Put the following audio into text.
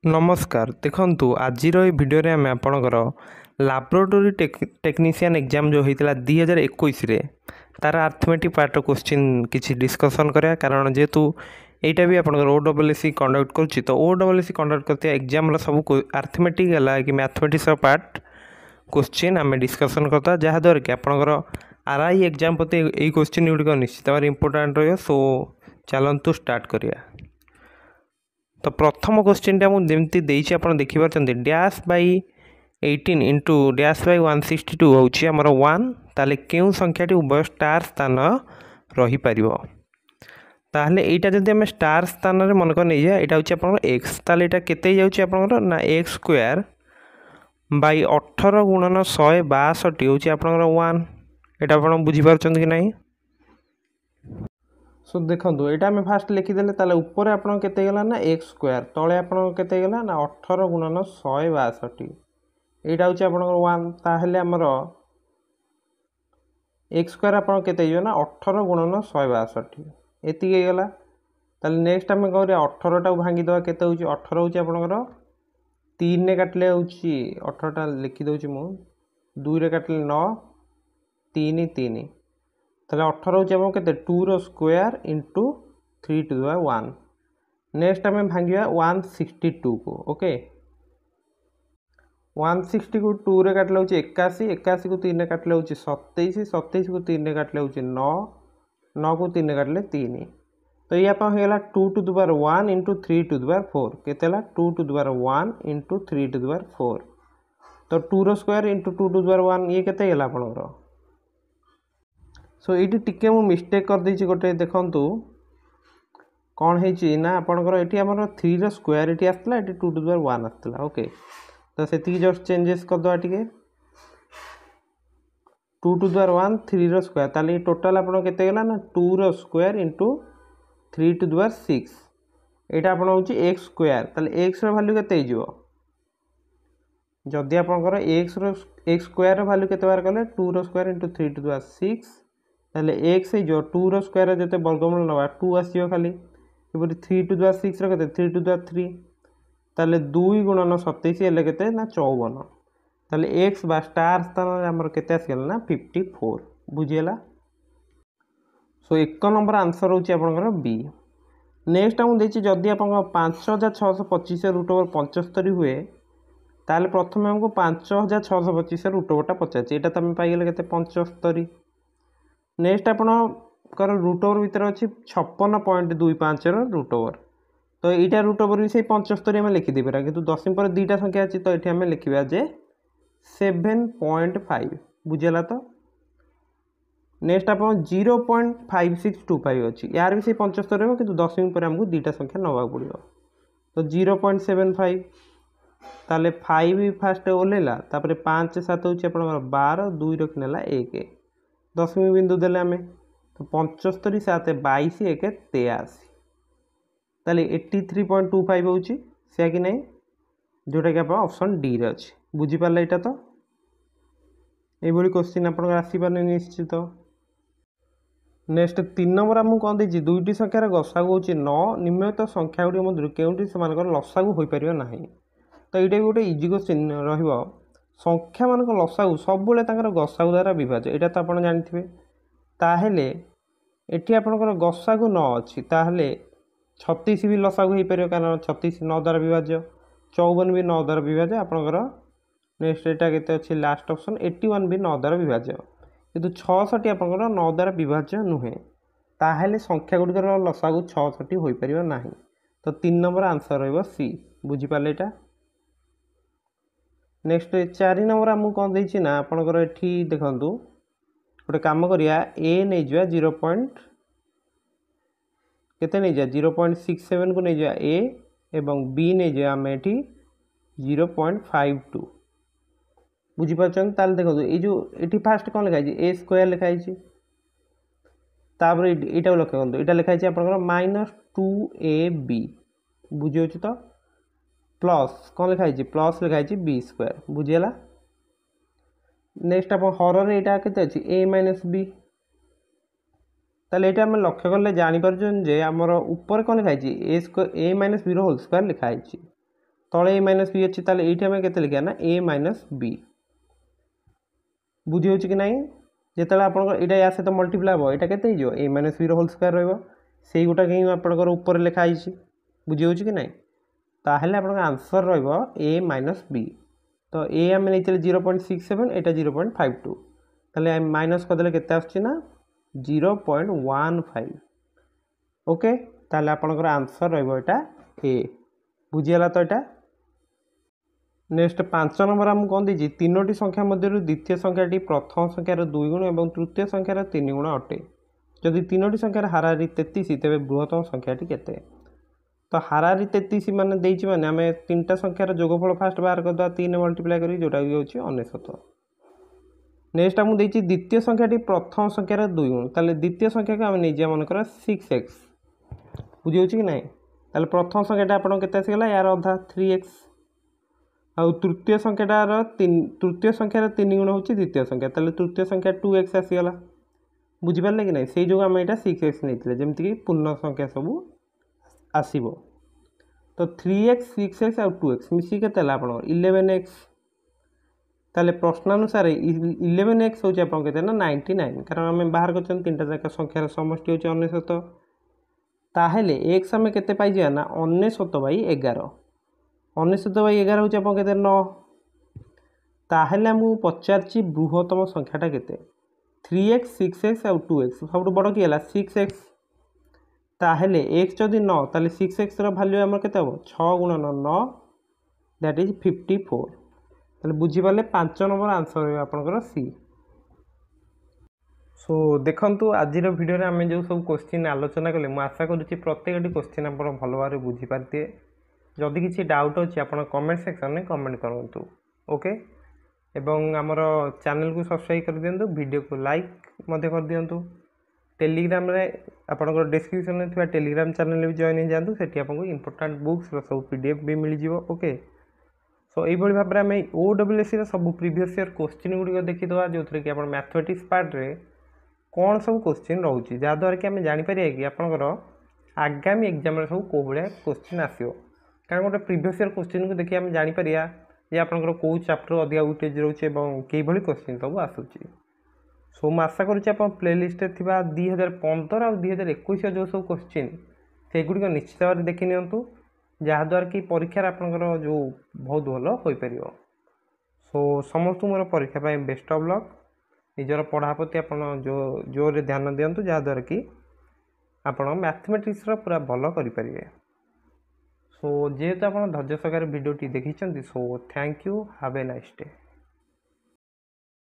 नमस्कार देखु आज भिडियो आम आपणकर लाब्रोटोरी टेक्नीशियन एग्जाम जो होता 2021 तार आर्थमेटिक पार्ट क्वेश्चन किसी डिस्कसन करा कारण जेहेतु यहाँ भी आप OSSC कंडक्ट कर तो OSSC कंडक्ट करते एग्जाम सब आर्थमेटिक है कि मैथमेटिक्स पार्ट क्वेश्चन आम डिस्कसन करता जहाँद्वारा कि आपंकर RI एग्जाम प्रति यही क्वेश्चन गुड़िक निश्चित भाव इंपोर्टाट रही सो चलतु स्टार्ट करिया। तो प्रथम क्वेश्चन टा मुझे देखिए आप देखिए dash by 18 into dash by 162 हूँ आमर 1 ताले क्यों संख्याटी उभय स्टार स्थान रहीपर ताहले यहाँ जब आम स्टार स्थान में मनक नहीं जाए यहाँ हूँ आप एक्स ताले यहाँ केते जाऊँगी आपंकर ना एक्स स्क्वायर बाई 18 गुणन 162 हूँ आपंकर 1 यहाँ आप बुझीपार कि नहीं। सो देखो यहाँ आम फास्ट लिखिदेले ताले ऊपर आपन केते गला ना एक्स स्क्वायर तले आपन केते गला ना 18 गुणन 162 यहाँ हूँ आपंकर 1 ताहले आमर एक्स स्क्वायर आपन केते जो ना 18 गुणन 162 एति गला ताले नेक्स्ट आम कह 18 टा भांगी दवा केते हूँ 18 हूँ आपंकर 3 रे काटले हूँ 18 टा लिखिदे मु 2 रे काटले 9 3 3 ताले 18 हूँ के 2 रो square into 3 to the 1 next आम भांगा 162 को ओके 160 को 2 रे काटले हूँ 81 81 को 3 रे काटले हूँ 27 27 को 3 रे काटले हूँ 9 9 को 3 रे काटले 3 तो ये आप होगा 2 to the 1 into 3 to the 4 केते 2 to the 1 into 3 to the 4 तो 2 रो स्क्वायर इंटू 2 टू द 1 ये केते गला आपनकर। सो ये टिके मु मिस्टेक कर देछि गोटे देखंतु कौन है ना आपनकर ये आमर 3 रो स्क्वायर ये आसला ये 2 टू द 1 आसला ओके तो से जस्ट चेंजेस कर दवा टिके 2 टू द 1 3 रो स्क्वायर ताले टोटल आपन केते गला ना 2 रो स्क्वायर इंटू 3 टू द 6 एटा आपन होची x स्क्वायर ताले x रो वैल्यू केते हिजो जदि आपनकर x स्क्वायर रो वैल्यू केते बार कले 2 रो स्क्वायर इंटू 3 टू द 6 ताले x जो 2 रो स्क्वायर जते वर्गमूल नवा 2 आसीयो खाली किबरि 3 टू द 6 रो केते 3 टू द 3 ताले 2 गुणन 27 हेले केते ना 54 ताले x बा स्टार स्थान रे हमर केते आसीगला ना 54 बुझियला। सो एक नंबर आंसर होची आपनकर बी। नेक्स्ट हम देछि जदि आपन 5625 रूट ओवर 75 हुए ताले प्रथम हमको 5625 रूट ओवरटा पचाछि एटा तमे पाई गेले केते 75। नेक्स्ट आपणकर रूट ओवर भितर अच्छी 56.25 रूट ओवर तो यहाँ रूट ओवर भी से 75 आम लिखिदे पारा कि दशमी पर दुईटा संख्या अच्छी तो ये आम लिखा जे 7.5 बुझेगा तो। नेक्स्ट आप 0.5625 अच्छी यार भी से 75 रही कि दशमी पर आमको दुईटा संख्या नवा पड़ो तो 0.75 ताले 5 फास्ट ओल्ला 5 7 हूँ आप 12 2 रखिनेला 1 दशमी बिंदु देले आमे तो 75 7 22 1 83 ताले 83.25 होची से कि नहीं जोटा कि आप ऑप्शन डी रे अछि बुझी पाले एटा तो ए बड़ी क्वेश्चन आपन आसी पाने निश्चित। नेक्स्ट 3 नंबर आमु कोन देछि दुईटी संख्यार गसागु होची 9 निम्नलिखित संख्या गुडी मध्य केउटी समानकर लसागु होई परियो नाही तो एटा भी गोटे इजी क्वेश्चन रहिबो संख्या मान लसागु सब गसागु द्वारा विभाज्य यहाँ तो आप जानते ताहले एटी आपनकर गसागु 9 अच्छी ताहले 36 भी लसागु हो पार कारण 36 9 द्वारा विभाज्य 54 भी 9 द्वारा विभाज्य आपनकर नेक्स्ट एटा केते अच्छी लास्ट ऑप्शन 81 भी 9 द्वारा विभाज्य किंतु 66 आपनकर 9 द्वारा विभाज्य नुहे ताहले संख्या गुड़िकर लसागु 66 हो पार नाही तो 3 नंबर आंसर रहिबो सी बुझी पाले एटा। नेक्स्ट 4 नंबर आमको कौन देछि ना आपनकर एठी देखंतु गोटे काम करिया ए नहीं जा 0. केते नहीं जा 0.67 को नहीं जा ए एवं बी नहीं जा आम एठी 0.52 बुझी पाछन ताल देखंतु ए जो एठी फास्ट कौन लिखा ए स्क्वायर लिखा तापर एटा लक्ष्य एटा लिखा आपनकर -2ab बुझी होछि तो प्लस कौन लिखाई प्लस लिखाई बी स्क्वायर बुझीगला। नेक्स्ट आप हर यहाँ के ए माइनस बी ताले ये आम लक्ष्य कले जापर जे आमर ऊपर कौन लिखाई ए माइनस बी होल स्क्वायर लिखाई तले ए माइनस बी अच्छी ताले ये आम के लिखा ना ए माइनस बी बुझी हो कि ना जिते आप या सहित मल्टीप्लाई हम यहाँ के ए माइनस बी होल स्क्वायर रही गोटा कहीं आपंकर ऊपर लिखाई बुझी हो कि ना ताहले आप आंसर रे माइनस बी तो ए आम नहीं 0.67 यहाँ 0.52 ताले माइनस करदे के ना 0.15 ओके ताले आपंकर आंसर रहा ए बुझीगला तो यहाँ नेक्स्ट 5 नंबर आम कौन दीजिए तीनोटी संख्या मध्य द्वितीय संख्याटी प्रथम संख्यार 2 गुण और तृतीय संख्यार 3 गुण अटे जदि तीनोटी संख्यार हाराहारी 33 तेरे बृहत्तम संख्याटी केते तो हाराहारी 33 मान देइछि माने आम तीनटा संख्यार जोगफल फास्ट बाहर करदा 3 मल्टीप्लाई करी जोटा भी होछि 99 नेक्स्ट आमको देइछि द्वितीय संख्याटी प्रथम संख्यार 2 गुण ताले द्वितीय संख्या को आम नै जा मन कर 6x बुझि होछि कि नै ताले प्रथम संख्याटा आपन केते आसीगला यार अधा 3x आउ तृतीय संख्याटार तृतीय संख्यार 3 गुण होछि द्वितीय संख्या ताले तृतीय संख्या 2x आसीगला बुझि पारले कि नै सेही जो आम एटा 6x नैथिले जेमति कि पूर्ण संख्या सब आसीबो तो 3x 6x आउ 2x मिसी केते ला आपन 11x ताले प्रश्नानुसार 11x होछि आपन केते ना 99 कारण आम बाहर करछन तीनटा जाक संख्यार समष्टि होछि 99 ताहेले x आम केते पाइ जिया ना 99/11 99/11 होछि आपन केते 9 ताहेले हमहु पचारछि बृहत्तम संख्याटा केते 3x 6x आउ 2x सबटु बड़ कि हला 6x ताहेले x जदि 9 ताले 6x रो वैल्यू हमर केते हो 6 गुणन 9 दैट इज 54 ताले बुझी पाले 5 नंबर आंसर हो आपनकर सी सो देखंतु आजिर वीडियो रे आमे जो सब क्वेश्चन आलोचना कले मु आशा करूछि प्रत्येकटी क्वेश्चन आपण भलो भाबरे बुझी पारते जदि किसी डाउट अछि आपण कमेंट सेक्शन में कमेंट करंतु ओके एवं हमर चैनल को सब्सक्राइब कर दियंतु वीडियो को लाइक मध्य कर दियंतु टेलीग्राम रे आपनकर डिस्क्रिप्शन में थिबा टेलीग्राम चैनल भी जॉइन हो जांतु सेठी आपनको इंपोर्टेंट बुक्स रो सब पीडीएफ भी मिल जिवो ओके सो एई बळी भाबरे हम ओडब्ल्यूएससी रो सब प्रीवियस ईयर क्वेश्चन गुडी देखि दवा जोथरे कि आपण मैथमेटिक्स पार्ट रे कौन सब क्वेश्चन रोचे जहाँद्वारा कि आम जापर कि आपंकर आगामी एग्जाम सब कौ भाया क्वेश्चन आसो कारण गोटे प्रीवियस ईयर क्वेश्चन को देखिए आम जापर जे आपंकर कौ चैप्टर अधिक वेटेज रोचे कई भाई क्वेश्चन सब आसूँ सो मैं आशा करुँच प्लेलिस्ट 2015 और 2021 जो सब क्वेश्चन से गुड़िक निश्चित भाव देखी नियंतु जहाँद्वारा कि परीक्षार आपंकर जो बहुत भल हो पार सो समस्त मोर परीक्षा बेस्ट ऑफ लक निजर पढ़ा प्रति आपण जो जोर ध्यान दियंतु जहाँद्वारा कि आपण मैथमेटिक्स पूरा भल करें सो जेहेतु आप धैर्य सहकार वीडियोटी देखी so thank you have a nice day.